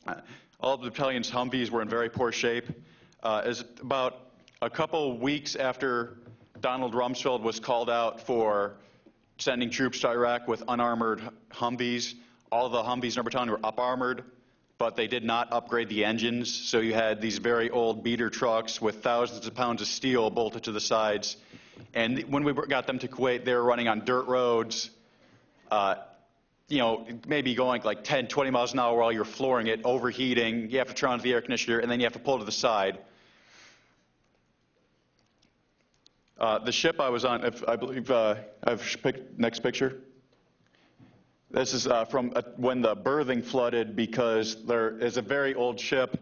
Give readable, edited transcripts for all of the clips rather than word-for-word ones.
All of the battalion's Humvees were in very poor shape. As about a couple weeks after Donald Rumsfeld was called out for sending troops to Iraq with unarmored Humvees, all of the Humvees in our battalion were up-armored, but they did not upgrade the engines. So you had these very old beater trucks with thousands of pounds of steel bolted to the sides. And when we got them to Kuwait, they were running on dirt roads, maybe going like 10, 20 miles an hour while you're flooring it, overheating. You have to turn on the air conditioner, and then you have to pull to the side. The ship I was on, I believe I've picked next picture. This is from when the berthing flooded because there is a very old ship,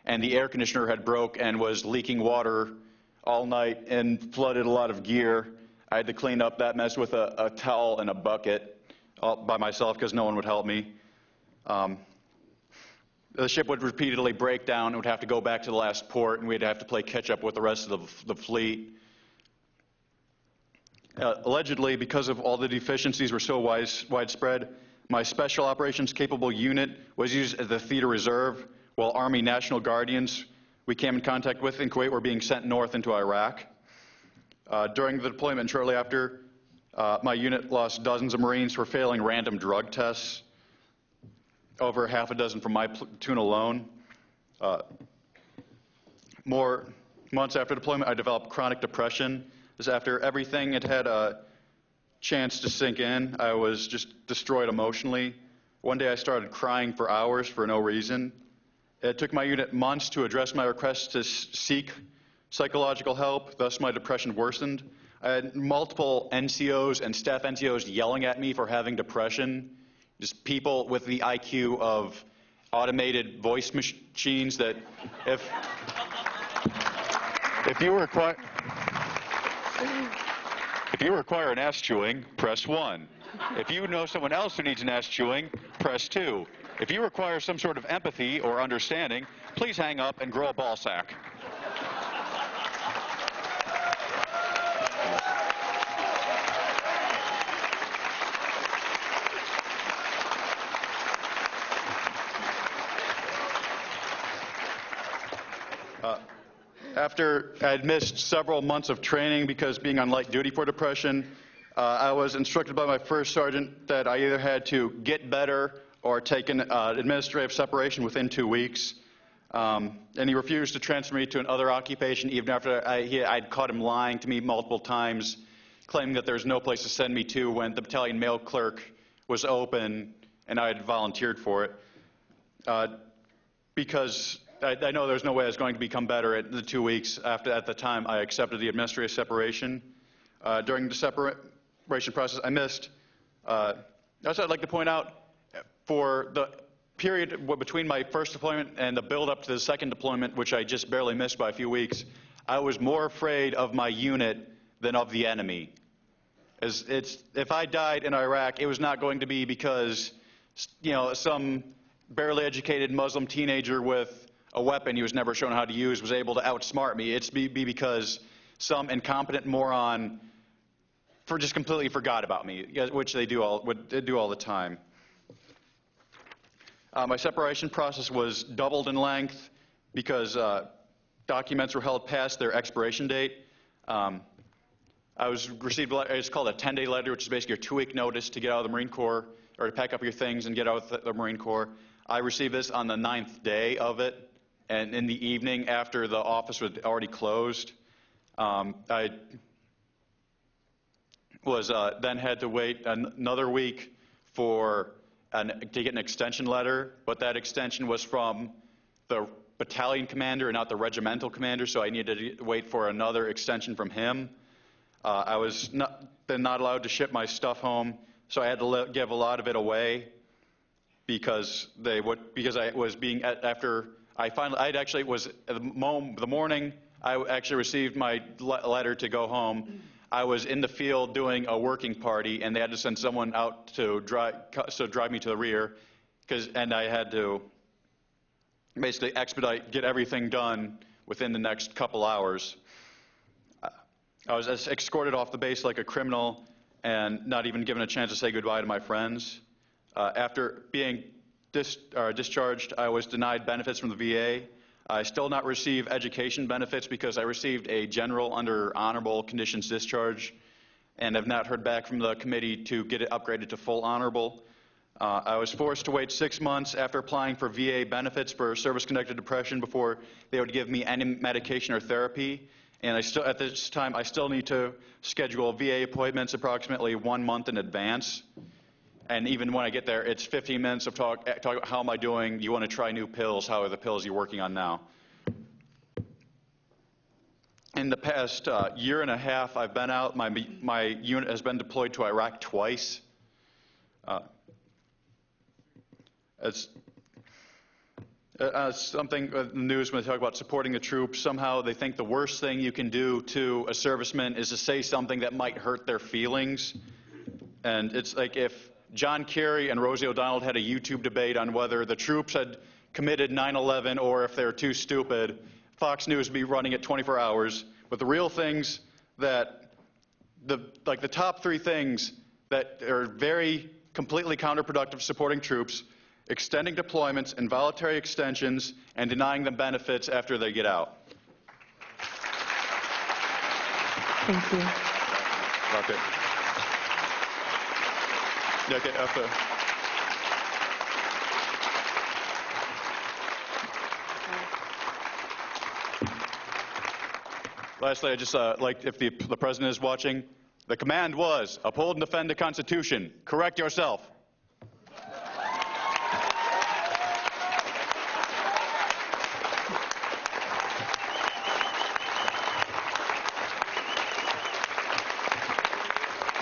and the air conditioner had broke and was leaking water all night and flooded a lot of gear. I had to clean up that mess with a towel and a bucket all by myself because no one would help me. The ship would repeatedly break down and would have to go back to the last port, and we'd have to play catch up with the rest of the fleet. Allegedly, because of all the deficiencies were so widespread, my special operations capable unit was used as the theater reserve, while Army National Guardians we came in contact with in Kuwait were being sent north into Iraq. During the deployment shortly after, my unit lost dozens of Marines for failing random drug tests, over half a dozen from my platoon alone. More months after deployment, I developed chronic depression. After everything had a chance to sink in, I was just destroyed emotionally. One day I started crying for hours for no reason. It took my unit months to address my request to seek psychological help, thus my depression worsened. I had multiple NCOs and staff NCOs yelling at me for having depression, just people with the IQ of automated voice machines that if you require an ass chewing, press 1. If you know someone else who needs an ass chewing, press 2. If you require some sort of empathy or understanding, please hang up and grow a ball sack. After I had missed several months of training because being on light duty for depression, I was instructed by my first sergeant that I either had to get better or take an administrative separation within 2 weeks. And he refused to transfer me to another occupation even after I'd caught him lying to me multiple times, claiming that there was no place to send me to when the battalion mail clerk was open and I had volunteered for it. Because I know there's no way I was going to become better at the 2 weeks at the time I accepted the administrative separation. During the separation process, I missed. Also, I'd like to point out, for the period between my first deployment and the build-up to the second deployment, which I just barely missed by a few weeks, I was more afraid of my unit than of the enemy. If I died in Iraq, it was not going to be because, some barely educated Muslim teenager with a weapon he was never shown how to use was able to outsmart me. It's be because some incompetent moron just completely forgot about me, which they do all the time. My separation process was doubled in length because documents were held past their expiration date. I received it's called a 10-day letter, which is basically your 2-week notice to get out of the Marine Corps or to pack up your things and get out of the Marine Corps. I received this on the 9th day of it, and in the evening after the office was already closed. I was then had to wait another week to get an extension letter, but that extension was from the battalion commander and not the regimental commander, so I needed to wait for another extension from him. I was then not allowed to ship my stuff home, so I had to give a lot of it away because I was being after I finally the morning I actually received my letter to go home. I was in the field doing a working party, and they had to send someone out to drive me to the rear, and I had to basically get everything done within the next couple hours. I was escorted off the base like a criminal and not even given a chance to say goodbye to my friends. After being discharged, I was denied benefits from the VA. I still not receive education benefits because I received a general under honorable conditions discharge, and have not heard back from the committee to get it upgraded to full honorable. I was forced to wait 6 months after applying for VA benefits for service-connected depression before they would give me any medication or therapy. And at this time, I still need to schedule VA appointments approximately 1 month in advance. And even when I get there, it's 15 minutes of talk about how am I doing, you want to try new pills, how are the pills you're working on now. In the past year and a half I've been out, my unit has been deployed to Iraq twice. It's something in the news when they talk about supporting the troops. Somehow they think the worst thing you can do to a serviceman is to say something that might hurt their feelings. And it's like if John Kerry and Rosie O'Donnell had a YouTube debate on whether the troops had committed 9/11 or if they're too stupid, Fox News would be running it 24 hours. But the real things that, the top 3 things that are very completely counterproductive supporting troops: extending deployments, involuntary extensions, and denying them benefits after they get out. Thank you. Okay. Okay, after. Lastly, I just like if the President is watching, the command was uphold and defend the Constitution. Correct yourself.